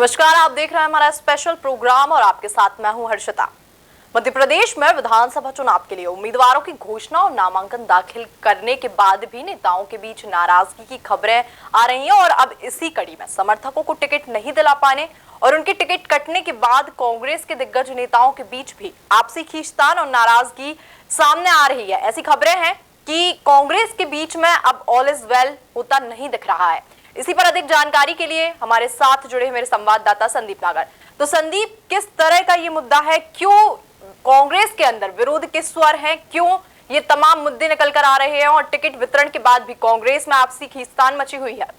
नमस्कार, आप देख रहे हैं हमारा स्पेशल प्रोग्राम और आपके साथ मैं हूं हर्षिता। मध्य प्रदेश में विधानसभा चुनाव के लिए उम्मीदवारों की घोषणा और नामांकन दाखिल करने के बाद भी नेताओं के बीच नाराजगी की खबरें आ रही हैं और अब इसी कड़ी में समर्थकों को टिकट नहीं दिला पाने और उनके टिकट कटने के बाद कांग्रेस के दिग्गज नेताओं के बीच भी आपसी खींचतान और नाराजगी सामने आ रही है। ऐसी खबरें हैं कि कांग्रेस के बीच में अब ऑल इज वेल होता नहीं दिख रहा है। इसी पर अधिक जानकारी के लिए हमारे साथ जुड़े मेरे संवाददाता संदीप नागर। तो संदीप, किस तरह का ये मुद्दा है, क्यों कांग्रेस के अंदर विरोध के स्वर हैं, क्यों ये तमाम मुद्दे निकल कर आ रहे हैं और टिकट वितरण के बाद भी कांग्रेस में आपसी खींचतान मची हुई है?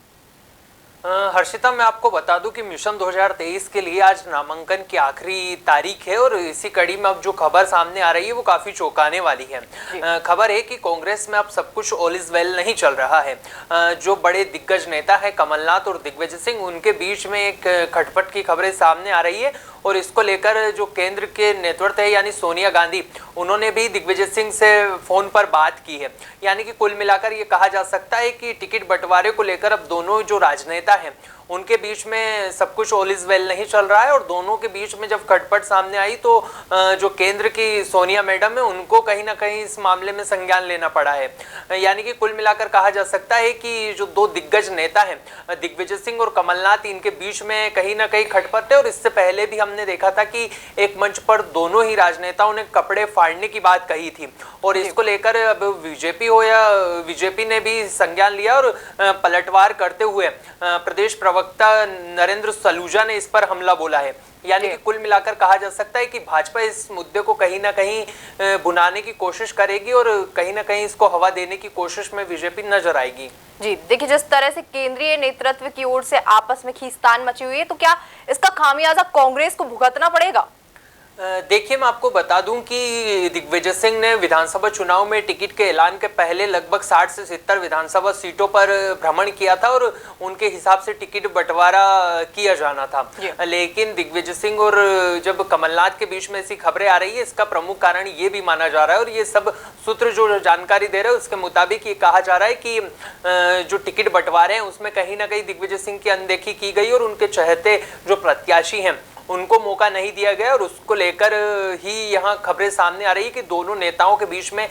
हर्षिता, मैं आपको बता दूं कि मिशन 2023 के लिए आज नामांकन की आखिरी तारीख है और इसी कड़ी में अब जो खबर सामने आ रही है वो काफी चौंकाने वाली है। खबर है कि कांग्रेस में अब सब कुछ ऑल इज वेल नहीं चल रहा है। जो बड़े दिग्गज नेता है कमलनाथ और दिग्विजय सिंह, उनके बीच में एक खटपट की खबरें सामने आ रही है और इसको लेकर जो केंद्र के नेतृत्व है यानी सोनिया गांधी, उन्होंने भी दिग्विजय सिंह से फोन पर बात की है। यानी कि कुल मिलाकर ये कहा जा सकता है कि टिकट बंटवारे को लेकर अब दोनों जो राजनेता हैं उनके बीच में सब कुछ ऑल इज वेल नहीं चल रहा है और दोनों के बीच में जब खटपट सामने आई तो जो केंद्र की सोनिया मैडम है उनको कहीं ना कहीं इस मामले में संज्ञान लेना पड़ा है। यानी कि कुल मिलाकर कहा जा सकता है कि जो दो दिग्गज नेता हैं दिग्विजय सिंह और कमलनाथ, इनके बीच में कहीं ना कहीं खटपट है और इससे पहले भी हमने देखा था कि एक मंच पर दोनों ही राजनेताओं ने कपड़े फाड़ने की बात कही थी और इसको लेकर अब बीजेपी ने भी संज्ञान लिया और पलटवार करते हुए प्रदेश प्रवक्ता नरेंद्र सलूजा ने इस पर हमला बोला है। यानी कि कुल मिलाकर कहा जा सकता है कि भाजपा इस मुद्दे को कहीं ना कहीं भुनाने की कोशिश करेगी और कहीं ना कहीं इसको हवा देने की कोशिश में बीजेपी नजर आएगी। जी देखिए, जिस तरह से केंद्रीय नेतृत्व की ओर से आपस में खींचतान मची हुई है, तो क्या इसका खामियाजा कांग्रेस को भुगतना पड़ेगा? देखिए, मैं आपको बता दूं कि दिग्विजय सिंह ने विधानसभा चुनाव में टिकट के ऐलान के पहले लगभग 60 से 70 विधानसभा सीटों पर भ्रमण किया था और उनके हिसाब से टिकट बंटवारा किया जाना था। लेकिन दिग्विजय सिंह और जब कमलनाथ के बीच में ऐसी खबरें आ रही है, इसका प्रमुख कारण ये भी माना जा रहा है और ये सब सूत्र जो जानकारी दे रहे हैं उसके मुताबिक ये कहा जा रहा है कि जो टिकट बंटवारे हैं उसमें कहीं ना कहीं दिग्विजय सिंह की अनदेखी की गई और उनके चहेते जो प्रत्याशी हैं उनको मौका नहीं दिया गया और उसको लेकर ही यहाँ खबरें सामने आ रही है कि दोनों नेताओं के बीच में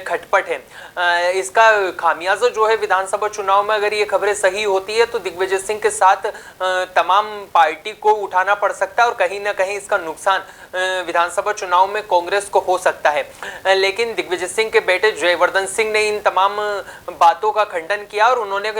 खटपट है। इसका खामियाजा जो है विधानसभा चुनाव में अगर ये खबरें सही होती है तो दिग्विजय सिंह के साथ तमाम पार्टी को उठाना पड़ सकता है और कहीं ना कहीं इसका नुकसान विधानसभा चुनाव में कांग्रेस को हो सकता है। लेकिन दिग्विजय सिंह के बेटे जयवर्धन सिंह ने इन तमाम बातों का खंडन किया और उन्होंने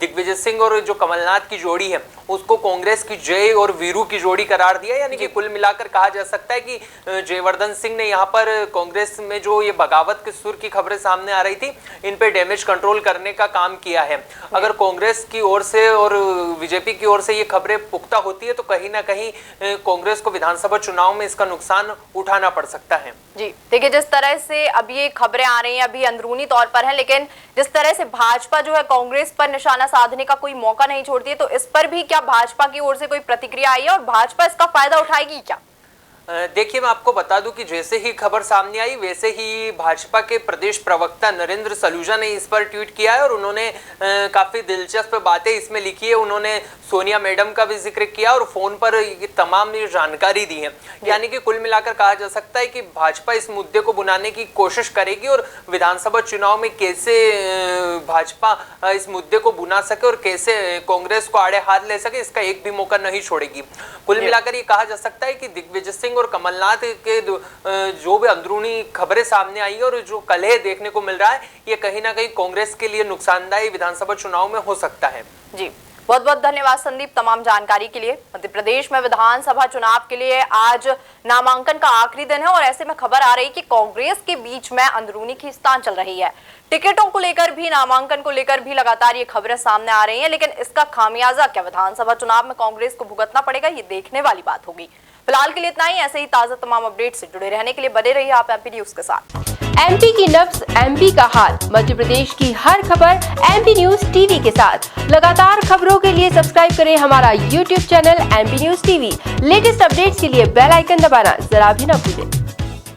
दिग्विजय सिंह और जो कमलनाथ की जोड़ी है उसको कांग्रेस की जय और वीरू की जोड़ी करार दिया। यानी कि कुल मिलाकर कहा जा सकता है कि जयवर्धन सिंह ने यहाँ पर कांग्रेस में जो ये बगावत के सुर की खबरें सामने आ रही थी इन पे डैमेज कंट्रोल करने का काम किया है। अगर कांग्रेस की ओर से और बीजेपी की ओर से ये खबरें पुख्ता होती है तो कहीं ना कहीं कांग्रेस को विधानसभा चुनाव में इसका नुकसान उठाना पड़ सकता है। जी देखिए, जिस तरह से अब ये खबरें आ रही हैं अभी अंदरूनी तौर पर है, लेकिन जिस तरह से भाजपा जो है कांग्रेस पर निशाना साधने का कोई मौका नहीं छोड़ती है, तो इस पर भी क्या भाजपा की ओर से कोई प्रतिक्रिया आई है और भाजपा इसका फायदा उठाएगी क्या? देखिए, मैं आपको बता दूं कि जैसे ही खबर सामने आई वैसे ही भाजपा के प्रदेश प्रवक्ता नरेंद्र सलूजा ने इस पर ट्वीट किया है और उन्होंने काफी दिलचस्प बातें इसमें लिखी है। उन्होंने सोनिया मैडम का भी जिक्र किया और फोन पर ये तमाम जानकारी दी है। यानी कि कुल मिलाकर कहा जा सकता है कि भाजपा इस मुद्दे को बुनाने की कोशिश करेगी और विधानसभा चुनाव में कैसे भाजपा इस मुद्दे को बुना सके और कैसे कांग्रेस को आड़े हाथ ले सके, इसका एक भी मौका नहीं छोड़ेगी। कुल मिलाकर ये कहा जा सकता है कि दिग्विजय सिंह और कमलनाथ के जो भी अंदरूनी खबरें सामने आई और जो कलह देखने को मिल रहा है, ये कहीं ना कहीं कांग्रेस के लिए नुकसानदायी विधानसभा चुनाव में हो सकता है। जी बहुत बहुत धन्यवाद संदीप तमाम जानकारी के लिए। मध्य प्रदेश में विधानसभा चुनाव के लिए आज नामांकन का आखिरी दिन है और ऐसे में खबर आ रही कि कांग्रेस के बीच में अंदरूनी खींचतान चल रही है। टिकटों को लेकर भी, नामांकन को लेकर भी लगातार ये खबरें सामने आ रही हैं, लेकिन इसका खामियाजा क्या विधानसभा चुनाव में कांग्रेस को भुगतना पड़ेगा, ये देखने वाली बात होगी। फिलहाल के लिए इतना ही। ऐसे ही ताजा तमाम अपडेट से जुड़े रहने के लिए बने रहिए आप एमपी न्यूज के साथ। एमपी की नब्ज, एमपी का हाल, मध्य प्रदेश की हर खबर एमपी न्यूज टीवी के साथ। लगातार खबरों के लिए सब्सक्राइब करें हमारा YouTube channel MP news TV. Latest updates के लिए बेल आइकन दबाना जरा भी न भूलें।